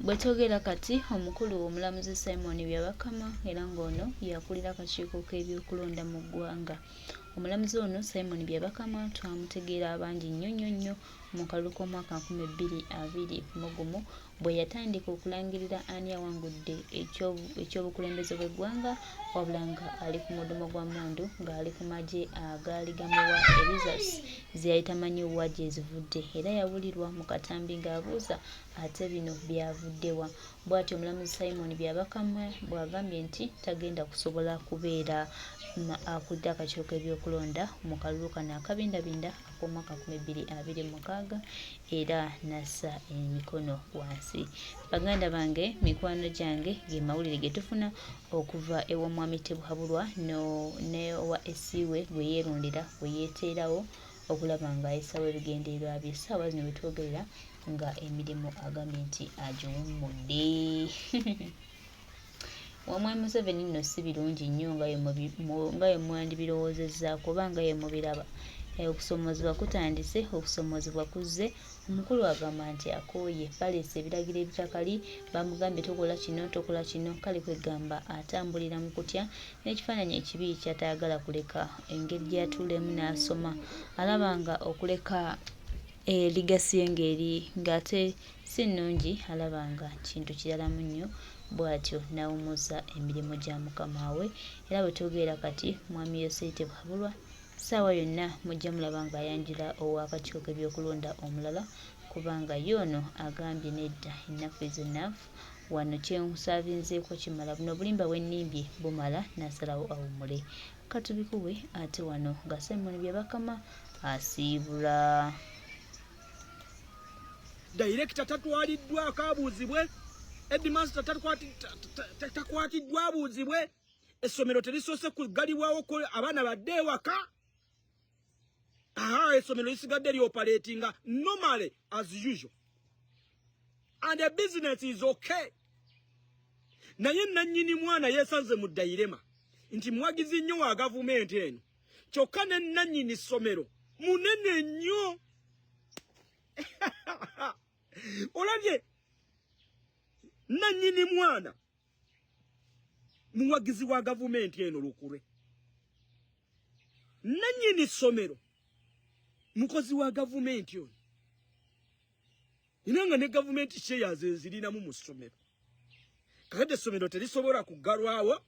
Bwetogera kati omukulu omulamuzi Simon Byabakama era ng'ono yakulira akakiiko k'ebyokulonda mu ggwanga. Omulamuzi ono Simon Byabakama twamutegeera abangi nnyo mu kalulu k'omwaka 2021 bwe yatandika okulangirira ani awangudde ekyobukulembeze bw'eggwanga wabula nga ali ku mudumo gwa mmundu ng'ali ku magye agaali gamuwa results ze yali tamanyi wa gye zivudde era yawulirwa mu katambi ng'abuuza ate bino byavuddewa. Bw'atyo omulamuzi Simon Byabakama bw'agambye nti tagenda kusobola kubeera akulira akakiiko k'ebyokulonda mu kalulu kano akabindabinda ak'omwaka 2026 era nassa emikono wansi. Baganda bange, mikwano gyange, ge mawulire ge tufuna okuva ew'omwami Tebwabulwa ne wa essiiwe gwe yeerondera gwe yeeteerawo okulaba ng'ayisawo ebigendererwa bye. Essaawa zino bwe twogerera nga emirimu agambye nti agiwummudde. Wamwami Museveni nno si birungi nnyo nga ye mwandibirowoozezaako oba nga ye mubiraba. Okusoomoozebwa kutandise, okusoomoozebwa kuzze. Omukulu agamba nti akooye baleese ebiragiro ebitakali, bamugambye tokola kino tokola kino, kale kwegamba atambulira mu kutya n'ekifaananyi ekibi kyatayagala kuleka engeri gy'atuulemu n'asoma alaba nga okuleka ligasi y'engeri ng'ate si nnungi, alaba nga kintu kiralamu nnyo. Bw'atyo n'awummuza emirimu gya mukama we era bwe twogerera kati mwami Yosei Tebwabulwa ssaawa yonna mujja mulaba ng'ayanjula ow'akakiiko k'ebyokulonda omulala kubanga y'ono agambye nedda ennafu is enough, wano kyenkusaavinzeeko kimala, buno obulimba bw'ennimbye bumala, n'asalawo awummule. Katubikubwe ate wano nga Simon Byabakama asiibula. Dayirekita tatwaliddwako abuuzibwe, Headmaster takwatiddwa abuuzibwe, essomero terisoose kugalibwawo ko abaana badde ewaka. Essomero lisigadde lyoperatinga normally as usual. And the business is okay. Naye nannyini mwana yeesanze mu dayirema nti mwagizi nnyo wa gavumenti eno. Kyokka ne nannyini ssomero munene nnyo. Olabye nannyini mwana muwagizi wa gavumenti eno lukulwe. Nannyini ssomero mukozi wa gavumenti ono. Inanga ne gavumenti shares ezirinamu mu ssomero. Kakati essomero terisobola kugalwawo.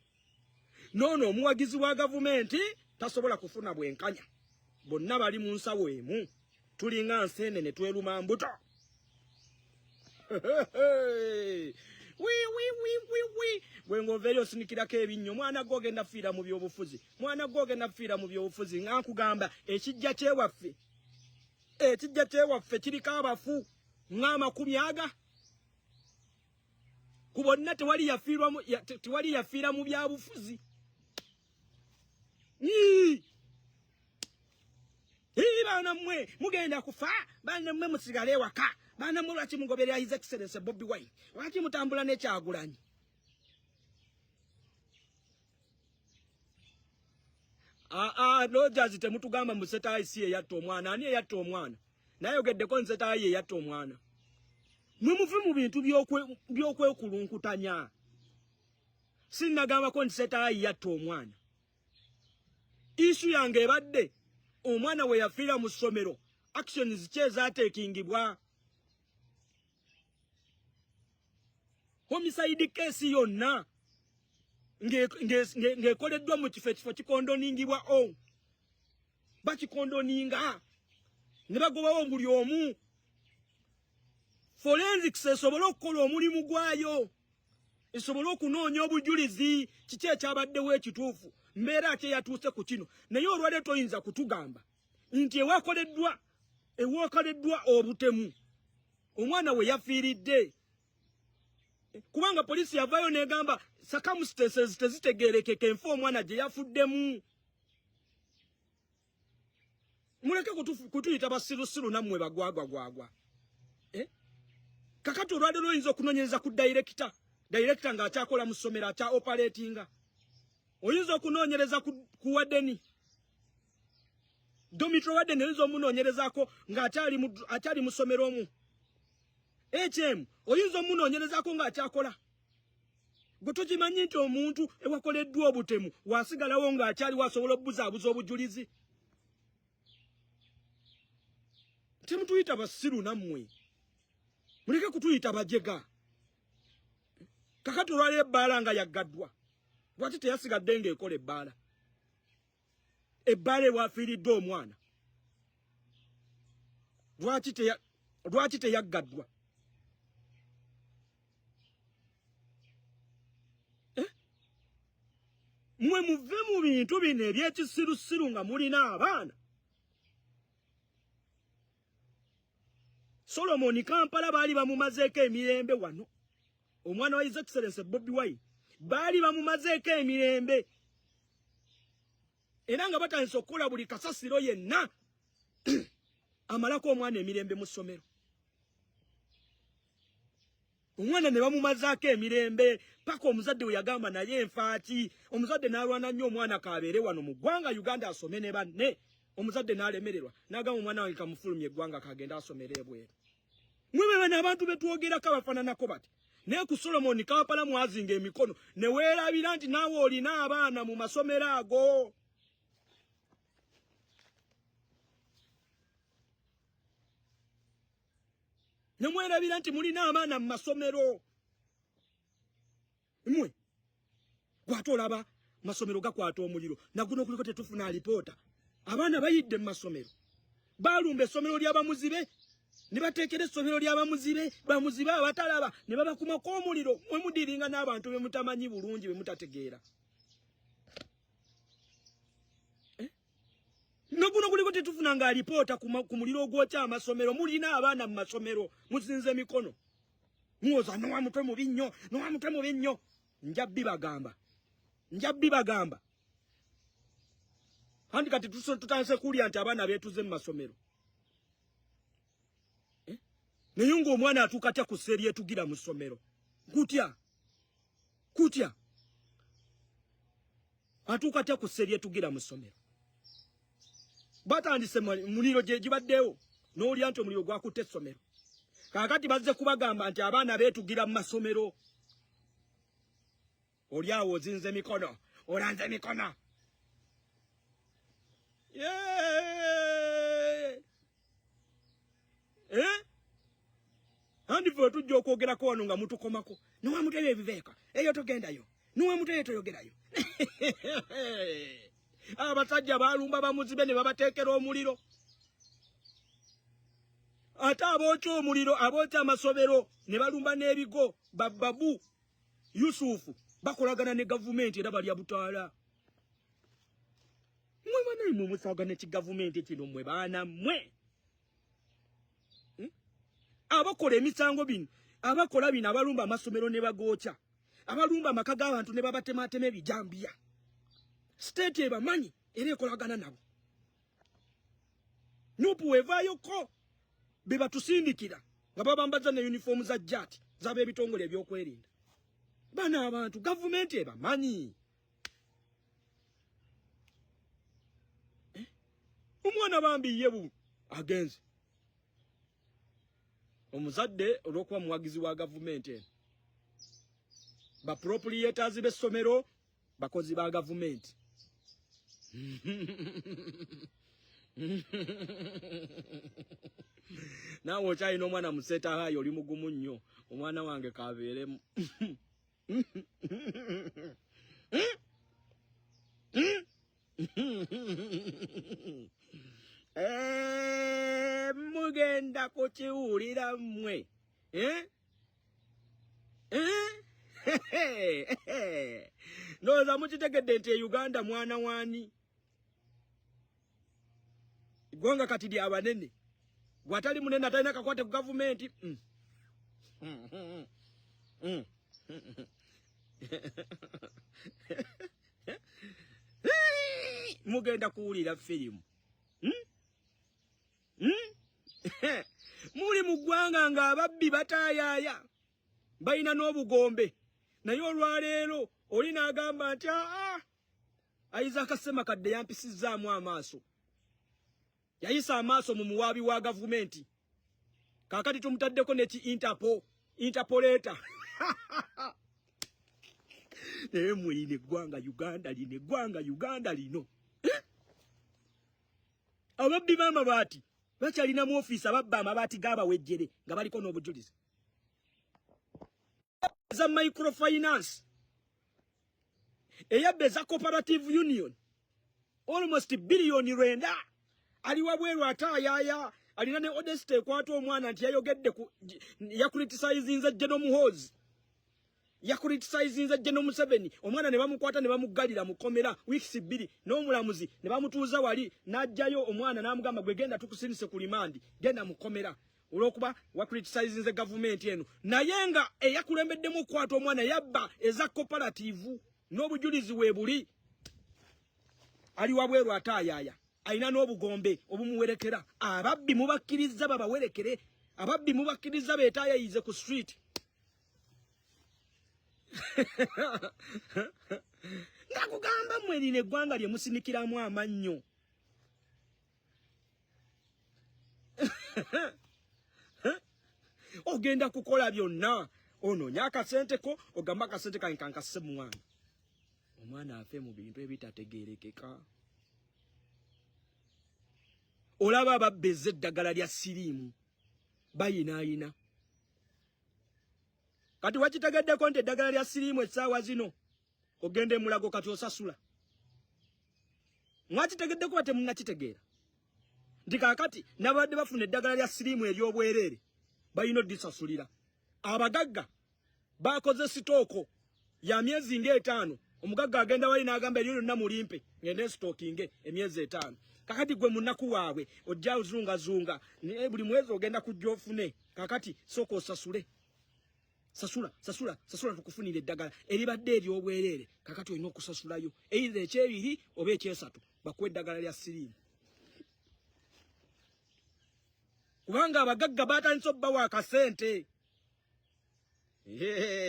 Noono omuwagizi wa gavumenti tasobola kufuna bwenkanya. Bonna bali mu nsawo emu. Tulinga nseenene tweruma mbuto. Bwengoveeri osinikirako ebinnyo mwana gwo ogenda fiira mu byobufuzi. Mwana gwo ogenda fiira mu byobufuzi nga nkugamba ekijja kyewaffe kiriko abafu ng'amakumi aga. Ku bonna tewali yafiira mu byabufuzi. Baana mmwe mugenda kufa, baana mmwe musigale ewaka. Baana mmwe lwaki mugoberera His Excellency Bobi Wine? Lwaki mutambula ne Kyagulanyi? Rogers temutugamba musetayi si eyatta omwana. Ani eyatta omwana? Nayogeddeko nsetayi eyatta omwana. Mwe muve mu bintu by'okwekulunkutanya. Sinnagambako nti setayi yatta omwana. Isu yange ebadde omwana we yafiira mu ssomero, actions ki ezaateekingibwa? Homicide case yonna ng'ekoleddwa mu kifo kikondoningibwa bakikondoninga ne bagobawo buli omu. Forensics esobole okukola omulimu gwayo, esobole okunoonya obujulizi kiki ekyabaddewo ekituufu, mbeera ki eyatuuse ku kino. Naye olwaleero toyinza kutugamba nti ewakoleddwa obutemu omwana we yafiiridde. Kubanga poliisi yavayo negamba circumstances tezitegeerekeka enfa omwana gye yafuddemu. Muleke kutuyita basirusiru nammwe bagwagwagwagwa. Kakati olwaleero oyinza okunoonyereza ku dayirekita ng'akyakola mu ssomero akya operatinga. Oyinza okunoonyereza ku wadeni. Domitro wadeni oyinza omunoonyerezaako ng'akyali mu ssomero omu. oyinza omunoonyerezaako ng'akyakola. Gwe tokimanyi nti omuntu ewakoleddwa obutemu waasigalawo ng'akyaliwo asobola okubuzaabuza obujulizi. Temutuyita basiru nammwe. Muleke kutuyita bajega. Kakati olwaleero ebbaala nga yaggaddwa. Lwaki teyasigadde ng'ekola ebbaala? Ebbaala ewafiiridde omwana. Lwaki teyaggaddwa? Mwe muve mu bintu bino eby'ekisirusiru nga mulina abaana. Solomoni Kampala baali bamumazeeko emirembe wano. Omwana wa His Excellency Bobi Wine baali bamumazeeko emirembe. Era nga batandise okukola buli kasasiro yenna amalako omwana emirembe mu ssomero. Omwana ne bamumazaako emirembe paka omuzadde we yagamba naye enfaaki. Omuzadde n'alwana nnyo omwana kabeere wano mu ggwanga Uganda asome ne banne. Omuzadde n'alemererwa n'agamba omwana wange kamufulumye eggwanga kagenda asomere ebweru. Mwe bano abantu betwogerako bafaananako bati. Naye ku Solomoni Kampala mwazinga emikono ne weerabira nti naawe olina abaana mu masomero ago. Ne mwerabira nti mulina abaana mu masomero. Mwe gwate olaba masomero gakwata omuliro naguno kuliko tetufuna alipoota. Abaana bayidde mu masomero. Baalumba essomero ly'abamuzibe ne bateekera essomero ly'abamuzibe, bamuzibe abatalaba ne babakumako omuliro. Mwe mudiringa n'abantu be mutamanyi bulungi be mutategeera. Naguno kuliko tetufuna nga alipoota ku muliro ogwokya amasomero. Mulina abaana mu masomero muzinze emikono. Muwoza nowa mutwe mubi nnyo, nowa mutwe mubi nnyo. Njabbi bagamba. Handi kati tutandise kulya nti abaana beetuze mu masomero. Naye ng'omwana atuuka atya ku sseeri etugira mu ssomero? Kutya. Atuuka atya ku sseeri etugira mu ssomero? Batandise muliro gye gibaddewo n'olya nti omuliro gwakutte essomero. Kaakati bazze kubagamba nti abaana beetugira mu masomero. Oli awo ozinze emikono, olanze emikono. Handi ffe tujja okwogerako wano nga mutukomako. Nowa mutebe ebiveeka, eyo togendayo. Nowa mutebe toyogerayo. Abasajja baalumba bamuzibe ne babateekera omuliro. Ate abookya omuliro, abookya amasomero ne balumba n'ebigo. Babu Yusufu bakolagana ne gavumenti era balya butaala. Mwe bana mwe musaagana ekigavumenti kino mwe baana mmwe. Abakola emisango bino, abakola bino abalumba amasomero ne bagookya. Abalumba amaka g'abantu ne babatematema ebijambiya. State ebamanyi era ekolagana nabo. Nupu wevaayoko be batusindikira nga babambaza ne uniform za jati z'ab'ebitongole ebyokwerinda. Bana abantu gavumenti ebamanyi. Omwana bambi yebu agenze. Omuzadde olw'okuba muwagizi wa gavumenti eno. Ba proprietors b'essomero bakozi ba gavumenti. Naawe okyalina omwana museta hayo oli mugumu nnyo. Omwana wange kabeeremu. Mugenda kukiwulira mmwe. Ndowooza mukitegedde nti Uganda mwana wani. Ggwanga kati lya banene. Gwatali munene atalina kakwate ku gavumenti. Mugenda kuwulira firimu. Muli mu ggwanga ng'ababbi bataayaaya. Balina n'obugombe. Naye olwaleero oli n'agamba nti Isaac Ssemakadde yampisizzaamu amaaso. Yayisa amaaso mu muwaabi wa gavumenti. kakati tumutaddeko ne ki interpolator naye mulina eggwanga Uganda lino ababbi b'amabaati bakyalina mu ofiisi ababba amabaati g'abawejjere nga baliko n'obujulizi za microfinance eyabbe za cooperative union almost billion rwenda ali wabweru atayaya alina ne Odeste ekwata omwana nti yayogedde yakuritisayizinze General Muhoozi yakuritisayizinze General Museveni omwana ne bamukwata ne bamuggalira mukomera weeks 2 n'omulamuzi ne bamutuuza wali n'ajjayo omwana n'amugamba gwe genda tukusinise ku limandi genda mukomera olwokuba wakuritisayizinze government eno naye nga eyakulembeddemu okwata omwana yabba eza cooperative n'obujulizi weebuli ali wabweru atayaya alina n'obugombe obumuwerekera ababbi mubakkiriza babawerekere ababbi mubakkiriza beetayayize ku street nakugamba mmwe erina eggwanga lye musinikiramu amannyo ogenda kukola byonna onoonya akasente ko ogamba akasente kange kankasse mu mwana omwana afe mu bintu ebitategeerekeka olaba ababbezza eddagala lya siriimu bayinaayina kati wakitegeddeko nti eddagala lya siriimu essaawa zino ogenda emulago kati osasula mwakitegeddeko bate munnakitegeera nti kaakati nabadde bafuna eddagala lya siriimu ery'obwereere balina oddisasulira abagagga bakoze sitooko ya myezi nga5 omugagga agenda wali n'agamba eryo lyonna mulimpe ngende sitookinge emyezi 5 kakati gwe munaku waabwe ojja zungazunga buli mwezi ogenda kujja ofune kakati sooka osasule sasula tukufunira eddagala eribadde ery'obwereere kakati olina okusasulayo either ekyebiri oba ekyesatu bakuwa eddagala lya siriimu kubanga abagagga batandise obbawa akasente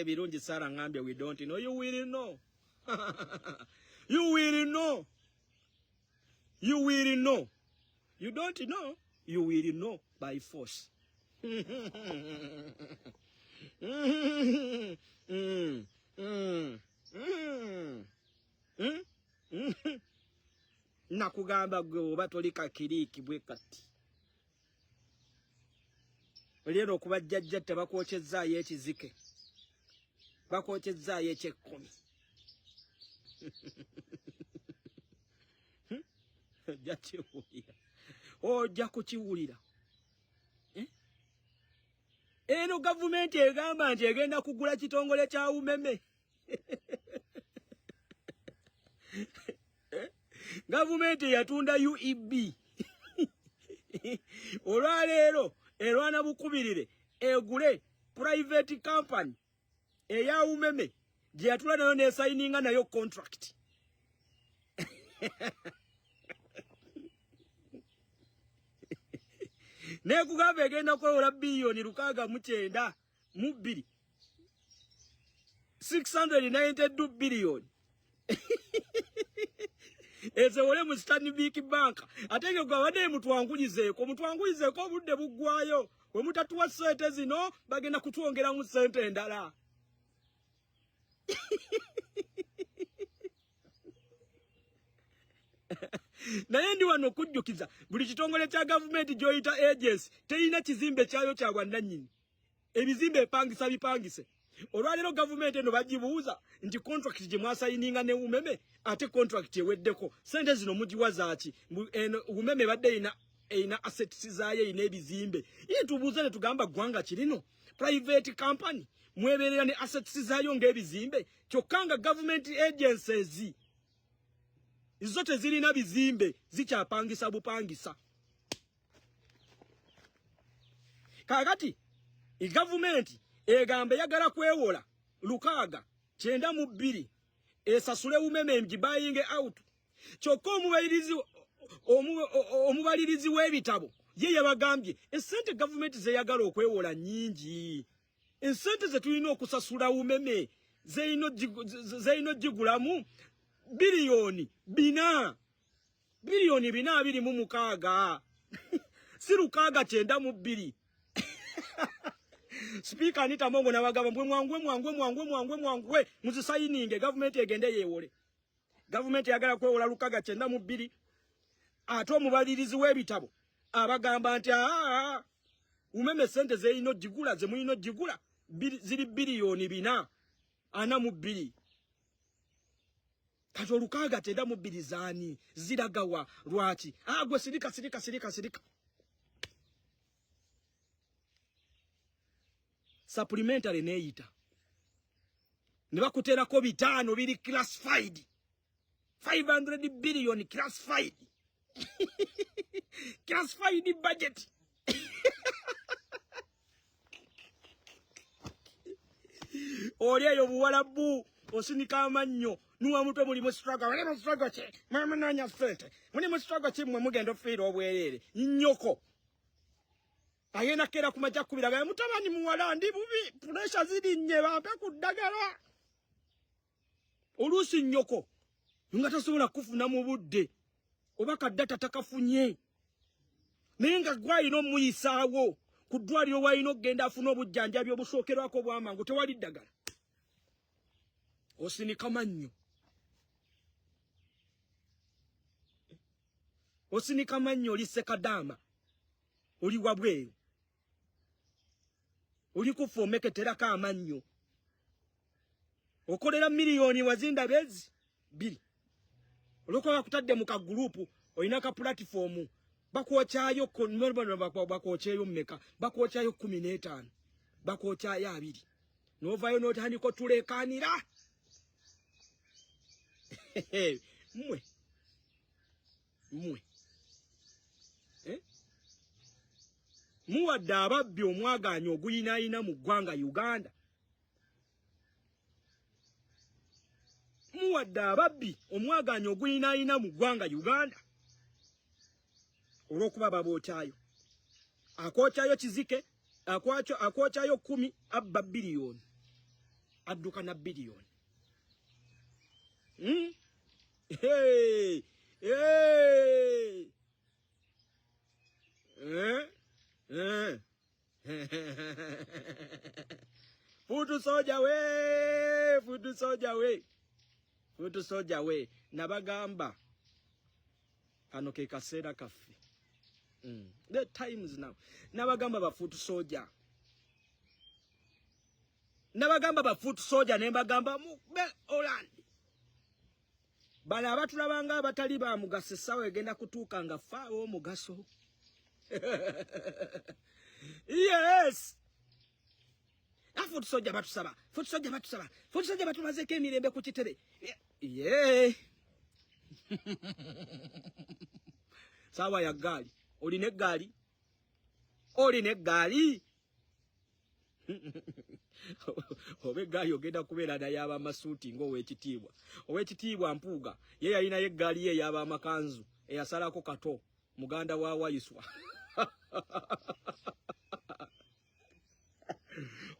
birungi Sarah ngambye we don't know you will know you will know you don't know you will know by force nakugamba gwe oba toli kakiriiki bwe kati olero okuba jjajja tebakwokyezaayo ekizike bakwokyezaayo eky'ekkumi ojja kukiwulira eno gavumenti egamba nti egenda kugula kitongole kya umeme gavumenti yatunda UEB olwaleero erwana bukubirire egule private company eya umeme gye yatula nayo nesayininga nayo contract nekugamba egenda kwewola biliyoni 692 692 biliyoni ezewole mu Stanbic Bank ate nga gwabadde mutwangulizeeko obudde buggwayo we mutatuwa ssente zino bagenda kutwongeramu ssente endala naye ndi wano okujjukiza buli kitongole kya gavumenti gy'oyita agency terina kizimbe kyayo kya bwannannyini ebizimbe epangisa bipangise olwaleero gavumenti eno bagibuuza nti contract gye mwasayininga ne umeme ate contract eweddeko sente zino mugiwa zaaki umeme badde eyina assets zaayo eyina ebizimbe ye tubuuze ne tugamba ggwanga kirino private company mwebeerera ne assets zaayo ng'ebizimbe kyokka nga government agencies izo tezirina bizimbe zikyapangisa bupangisa kakati gavumenti egamba yagala kwewola 692 esasule umeme mgibayinge out kyokka omubalirizi w'ebitabo ye yabagambye esente gavumenti zeyagala okwewola nnyingi esente zetulina okusasula umeme zeyino gigulamu biliyoni 4 2 si 692 Speaker Anita Mongo n'abagamba mwangwe muzisayininge government egende yeewole. Government yagala kwewola Lukaga 92 ate omubalirizi w'ebitabo abagamba nti umeme sente zeino jigula ze mulino jigula ziri biliyoni 442 kati Lukaga 92 zani ziragawa lwaki gwe sirika supplementary neeyita ne bakuteerako bitano biri classified 500 billion classified classified budget Oreyo buwalabu osinika amannyo nuwa mutwe muli mu struggle wale mu struggle che mama nanya fete muli mu struggle che mwe mugenda ofeera obwerere nnyoko ayena kera kumaja kubiraga mutabani muwala ndi bubi pressure zidi nnye bampe kuddagala olusi nnyoko nga tasobola kufuna mu budde obaka data takafunye nenga gwayino muyisaawo ku ddwaliro wayino genda afuna obujjanjabi obusookerwako bw'amangu tewali ddagala osinika mannyo oli sekadama oli wabweru oli kufa omeketerako amannyo okolera miliyoni wazinda bezi 2 olwokuba bakutadde mu kagurupu olina ka platform bakwochayo bakwochayo mmeka bakwochayo 15 bakwochayo 2 novayo notandiko tulekanira mwe muwadde ababbi omwaganya oguyinaayina mu ggwanga Uganda muwadde ababbi omwaganya oguyinaayina mu ggwanga Uganda olwokuba babookyayo akwokyayo kizike akwokyayo 10 abba biliyoni adduka na biliyoni Futu soja we nabagamba kano ke kaseera kaffe the times now nabagamba ba futu soja nembagamba mu Holland bala abatulabanga abatali ba mugaso sawa egenda kutuuka nga faawo mugaso yes futu soja batusaba batulazeko emirembe ku kitere yeah. Sawa ya gali oline gali obe gali ogenda kubeera naye abamasuuti ng'owekitiibwa Mpuuga ye yalina ye gali ye yaba amakanzu eyasalako kato muganda wa Wayiswa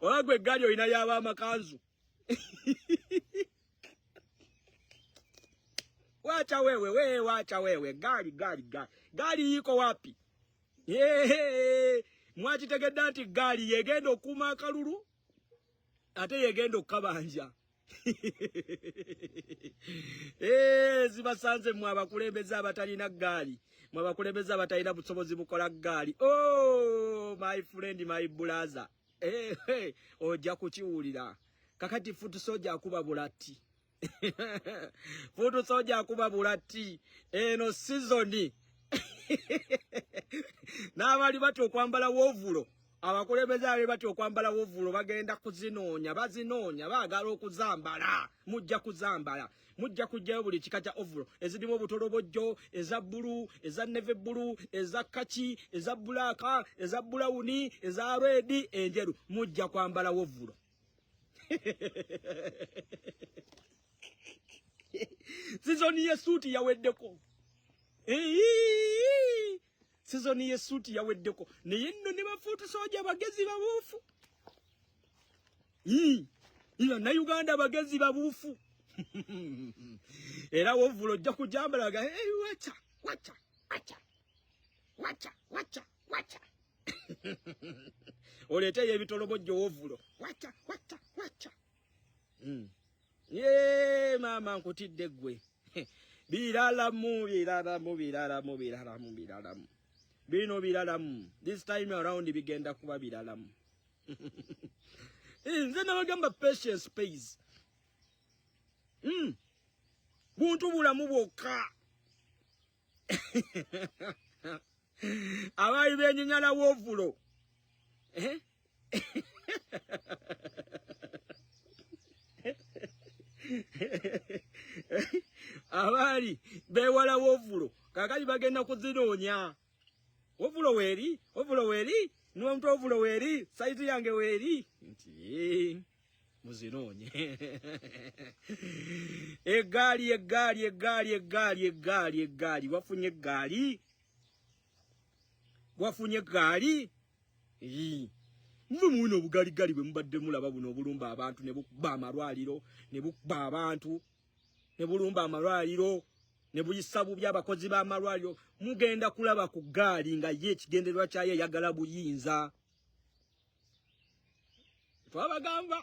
olagwe gali olina yaba amakanzu wacha wewe gali yiko wapi mwakitegedde nti gali yegenda okuma akalulu ate yegenda okukabanja zibasanze mwe abakulembeze abatalina gali mwe abakulembeze abatalina busobozi bukola gali my friend my brother ojja kukiwulira kakati futu soja akuba bulati futu soja akuba bulati eno seasoni n'abali bati okwambala wovulo abakulembeze abali bati okwambala wovulo bagenda kuzinoonya baagala okuzambala mujja kujjayo buli kika kya ovulo ezirimu obutolobojjo eza bbulu eza neve bbulu eza kaki eza bulaka eza bulawuni eza redi enjeru mujja kwambala wovulo sizoni yesuti yaweddeko sizoni yesuti yaweddeko naye nno ne bafuutu soja bagezi babuufu Uganda bagezi babuufu era wovulo ojja kujambalaga wacha olete ebitolobojjo ovulo wacha ye mama nkutidde gwe biralamu bino biralamu this time around bigenda kuba biralamu nze nabagamba patience pays buntu bulamu bwokka abayi benyinyala wovulo abali bewala wovulo kakali bagenda kuzinoonya wovulo weri nuwa mtu wovulo weri saizi yange weri nti muzinoonye egaali wafunye egaali Mwe muno obugali bwe mubadde mulaba buno obulumba abantu ne bukba amalwaliro ne bukba abantu ne bulumba amalwaliro ne buyisa bubi abakozi b'amalwaliro mugenda kulaba ku gaali nga ye ekigendererwa kyayo yagala buyinza twabagamba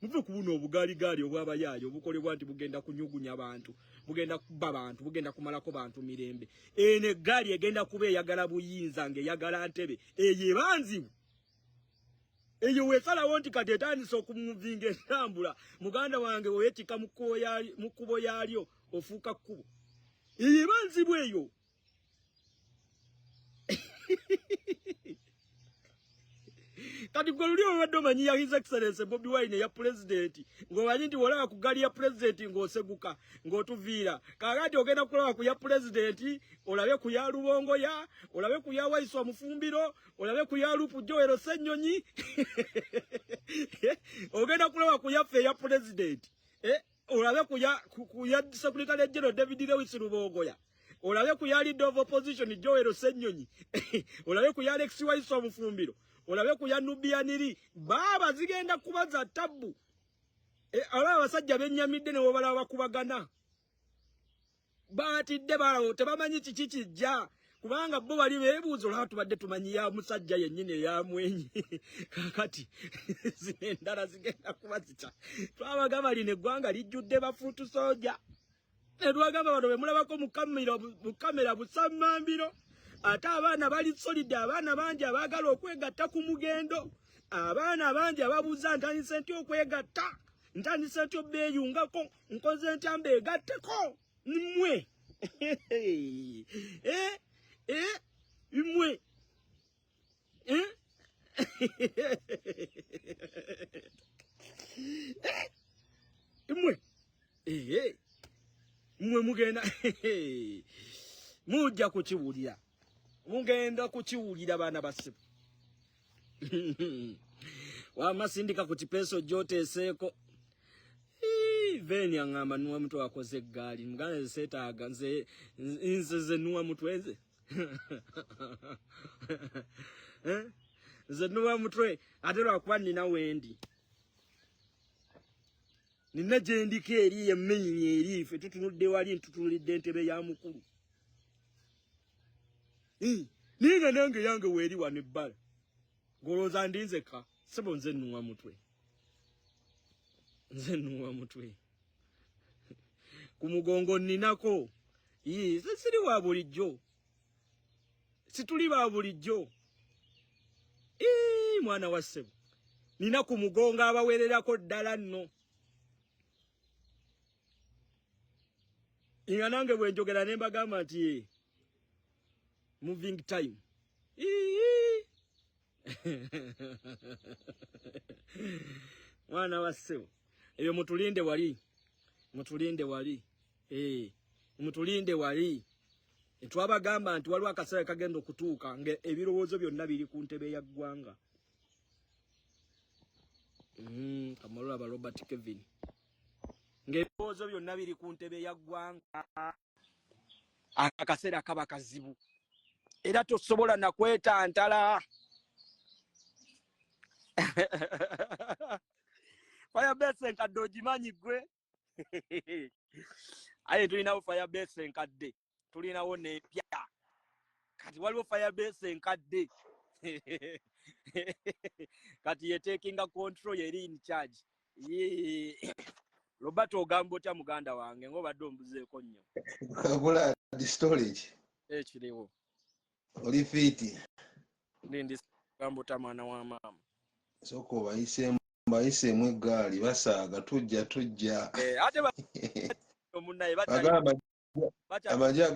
muve ku buno obugali obwabayaayo obukolebwa nti bugenda kunyugunya abantu bugenda kuba abantu bugenda kumalako bantu mirembe ene gaali egenda kuba eyagala buyinza ng'eyagala ntebe eyo ebanzibu eyo wesalawo nti kati etandise okumuvinga entambula muganda wange weyetika mu kkubo yalyo ofuuka kkubo eyo ebanzibu eyo kati gwe luli obadde omanyi ya His Excellency Bobi Wine ya president ng'omanyi nti wolaba ku gaali ya president ng'oseguka ng'otuviira kakati ogenda kulaba ku ya president olabe ku ya Lubongo ya olabe ku ya Waiswa Mufumbiro olabe ku ya Lupu Joero Ssennyonyi ogenda kulaba ku yaffe ya president olabe ku ya Secretary General David Lewis Lubongo ya olabe ku ya Leader of Opposition Joero Ssennyonyi olabe ku ya Alex Waiswa Mufumbiro olabe ku ya Nubianiri baba zigenda kubaza tabu alaba abasajja bennyamidde ne balaba bakubagana batidde balawo tebamanyi kiki kijja kubanga bo bali beebuuzo olaba tubadde tumanyi ya musajja yennyini ya mwenyi kakati zino endala zigenda kubazita twabagamba lino eggwanga lijjudde bafuutu soja ne twagamba bano be mulabako mu kamera busammambiro ate abaana bali solid abaana bangi abaagala okwegatta ku mugendo abaana bangi ababuuza ntandise ntya okwegatta ntandise ntya obbeeyungako nkoze ntya mbeegatteko mmwe mmwe mmwe mugenda mujja kukiwulira mugenda kukiwulira baana basibu wamasindika ku kipeeso gy'oteeseeko veni aŋŋamba nuwa mutwe wakoze eggaali muganda zeseetaaga nze nuwa mutwe nze nze nuwa mutwe ate lwakuba nina wendi nina gyendiko eri emmenyi eri ffe tutunudde wali ntutunulidde entebe ya mukulu ninga nange yange weeri wano ebbala ngolooza ndinzeka sebo nze nuwa mutwe ku mugongo ninako siri wa bulijjo situli ba bulijjo mwana wa ssebo nina ku mugongo abawererako ddala nno inga nange bwe njogera ne mbagamba nti moving time mwana wa ssebo eyo mutulinde wali twabagamba nti waliwo akaseera kagenda okutuuka nga ebirowoozo byonna biri ku ntebe ya ggwanga kamalula ba Robert Kevin ng'ebirowoozo byonna biri ku ntebe ya ggwanga akaseera kaba kazibu era tosobola nakwetantala Firebase enkadde ogimanyi gwe aye tulinawo Firebase enkadde tulinawo nepya kati waliwo Firebase enkadde kati ye taking a control yeri in charge Robert ogambo cha muganda wange ngo badde ombuzeeko nnyo kabula di storage ekiriwo oli fiti ndi gambo ta mwana wa mama soko bayisemu eggaali basaaga tujja ate omunaye bagamba amajja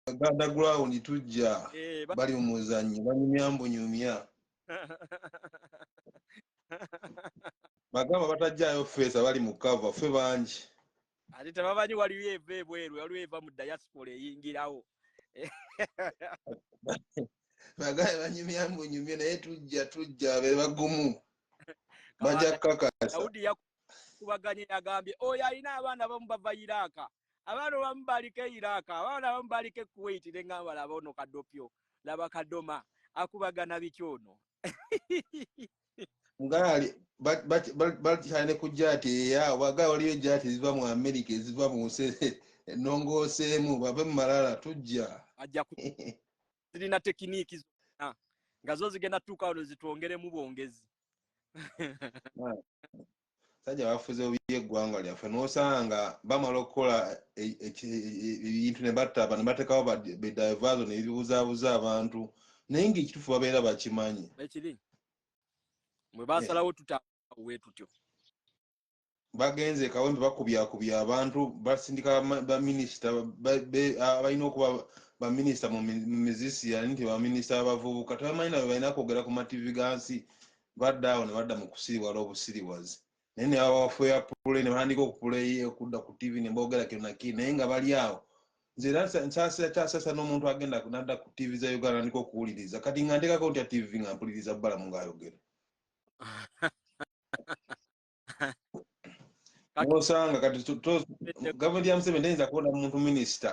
underground tujja bali mu muzannyo banyumya bagamba batajjaayo feesa bali mu cover ffe bangi ate tebamanyi waliwo eva ebweru waliwo eva mu diaspora eyingirawo bagamba banyumya naye tujja be bagumu bajja kakasa Daudi yakubaganye yagambye oyo alina abaana abamu bava Iraka abaana abamu baliko Iraka abaana abamu baliko Kuwait nengamba laba ono kadopyo laba kadoma akubagana bikyono ngali bakyalina ku jaati eyaabo bagaa waliyo jaati ziva mu America eziva mu nongooseemu babe mu malala tujja ajja zirina tekiniki zonna nga zo zigenda tuuka wano zitwongeremu bwongezi sajja bafuze eggwanga lyaffe n'osanga bamala okukola ebintu ne battaba ne bateekawo bedivaazo ne bibuzaabuza abantu naye ng'ekituufu babeera bakimanyi ekiri mwe basalawo tutawe tutyo bagenze kawempe bakubyakubya abantu basindika baminisita abalina okuba baminisita mu mizisiya nti baminisita abavubuka tebamanyi nabo balina kwogera ku mativi gansi badda awo ne badda mu kusiribwa lw'obusiriwazi naye ne babafuya pule ne batandika okudda ku tivi ne boogera kyonaki naye nga bali awo nze era nkyasasa n'omuntu agenda nadda ku tivi za Uganda nandika okuwuliriza kati nga nteekako ntya tivi nga mpuliriza Balamu ng'ayogera n'osanga kati gavumenti ya Museveni teyinza kubona muntu minisita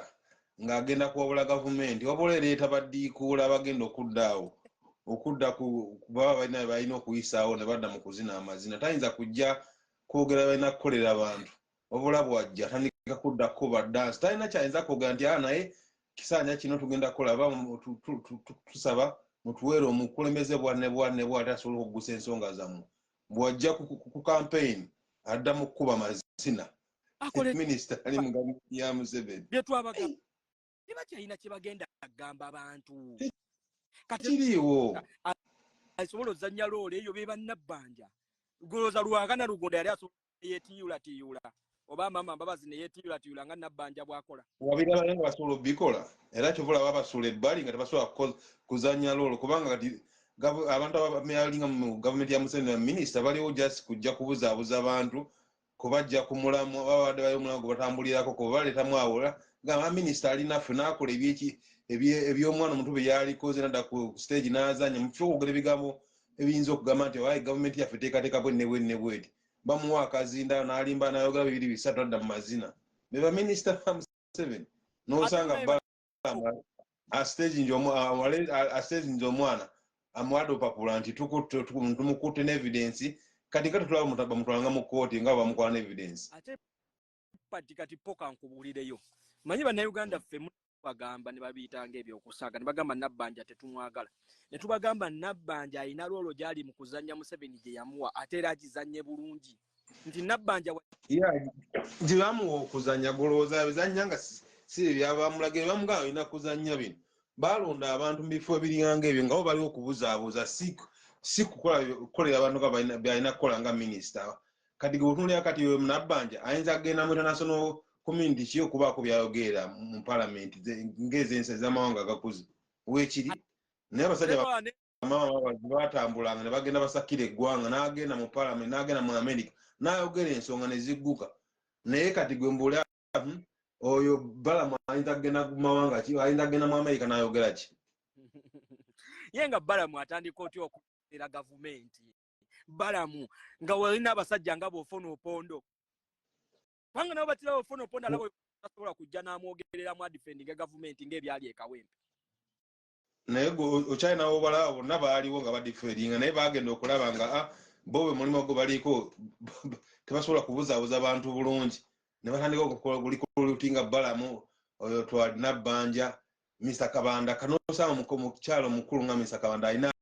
ng'agenda kuwabula gavumenti wabula ereeta baddiikuula bagenda okudda ku baba balina okuyisaawo ne badda mu kuzina amazina tayinza kujja kwogera balina kukolera abantu wabula bwajja tandika kudda kuba dansi talina kyayinza kwogera nti naye kisaanya kino tugenda kukola tusaba mutuweere omukulembeze bwanne asobola okugusa ensonga zammwe bwajja ku campaign adda mu kuba mazina minisita ali mu gavumenti ya Museveni byetwabaga tebakyalina kye bagenda agamba abantu kiriiwo asobola ozannya loole eyo be bannabbanja goloza Lwanga Lugonda yali asobola yeetiyulatiyula oba maama Mbabazi ne yeetiyulatiyula nga nabbanja bwakola wabiraba nga basobola obbikola era kyovula babasuula ebbali nga tebasobola kuzannya loolo kubanga kati abantu abalinga mu gavumenti ya Museveni minisita baliwo just kujja kubuzaabuza abantu kubajja ku mulamu babadde bali omulamu gwe batambulirako kuba baleetamu awola nga minisita alinaffe n'akola eby'omwana omuntu bye yalikoze nadda ku stage n'azanya mufe okwogera ebigambo ebiyinza okugamba nti wayi gavumenti yaffe teekateeka bwenne bweti bamuwa akazinda n'alimba n'ayogera bibiri bisatu adda mu mazina be baminisita ba Museveni n'osanga asiteginze omwana amuwadde opapula nti tumukutte n'evidensi kati nga tetulaba bamutwalanga mu kkooti nga bamukwala n'evidensi ate kati poka nkubuulireyo manyi bannayuganda ffe bagamba ne babiyitanga ebyokusaaga ne bagamba Nabbanja tetumwagala ne tubagamba Nabbanja alina loolo gyali mu kuzannya Museveni gye yamuwa ate era agizannye bulungi nti Nabbanja gye bamuwa okuzannya golowooza bizannya nga si ebyabamulagire bamugamba alina kuzannya bino balonda abantu mu bifo ebiringanga ebyo nga bo baliwo okubuzaabuza si kukolera abantu nga byalina kukola nga minisita kati geotunulira kati Nabbanja ayinza agenda mu international community ki okubaako byayogera mu palamenti ng'ezensi ez'amawanga agakuze weekiri naye abasajja batambulanga ne bagenda basakira eggwanga n'agenda mu palamenti n'agenda mu America n'ayogera ensonga ne zigguka naye kati gwe mbuulira oyo Balamu ayinza kugenda mu mawanga ki ayinza kugenda mu America n'ayogera ki ye nga Balamu atandika otya okukolera gavumenti Balamu nga walina abasajja nga bw'ofuna opondo panga nabo batirawo ofuna opondo alabo tasobola kujja n'amwogereramu adifendinga gavumenti ng'ebyali ekawempe naye okyalinawo balaba bonna baaliwo nga badifendinga naye bagenda okulaba nga bo bwe mulimu gwe baliko tebasobola kubuzaabuza abantu bulungi ne batandika okulikulutinga Balamu oyo twali Nabbanja Mr. Kabanda kanosanga mu kyalo mukulu nga Mr. Kabanda alina